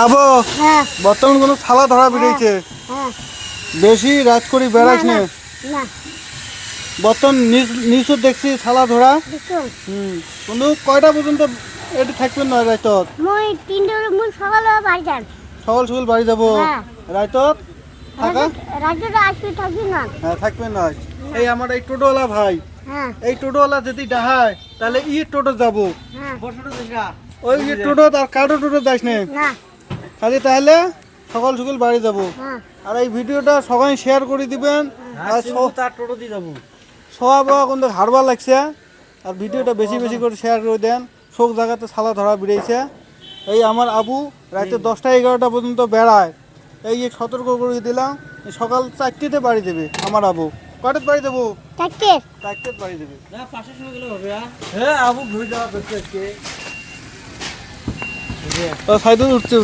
আবো হ্যাঁ বর্তমান কোনো ছালা ধরা বেরিয়েছে হ্যাঁ বেশি রাত করি বেড়াইস না না না বর্তমান নিউজ দেখছি ছালা ধরা দেখুন কিন্তু কয়টা পর্যন্ত এটি থাকবেন না রাইতত মই 3টার মই সকালে বাড়ি যান সকাল সকাল বাড়ি যাবো হ্যাঁ। রাইতত থাকা রাজ্যটা আসবে থাকবি না হ্যাঁ থাকবেন না এই আমার এই টোটোওয়ালা ভাই হ্যাঁ এই টোটোওয়ালা যদি ডাহায় তাহলে টোটো যাবো হ্যাঁ ওই টোটো আর কারো টোটো যাস না না খালি তাহলে সকাল সকাল বাড়ি যাবো হ্যাঁ আর এই ভিডিওটা সবাই শেয়ার করে দিবেন আর তার টোটো দিয়ে যাবো সবাই কিন্তু হারবার লাগছে আর ভিডিওটা বেশি বেশি করে শেয়ার করে দেন সব জায়গাতে ছালা ধরা বেরিয়েছে এই আমার আবু রাতে 10টা 11টা পর্যন্ত বেড়ায় এই সতর্ক করে দিলাম সকাল 4টেতে বাড়ি দেবে আমার আবু কটাতে বাড়ি দেবো চারটে 4টেতে বাড়ি দেবে না পাশের সময় গেলে হবে হ্যাঁ আবু ঘুরে যাওয়া করছে আজকে সাইডে উঠছে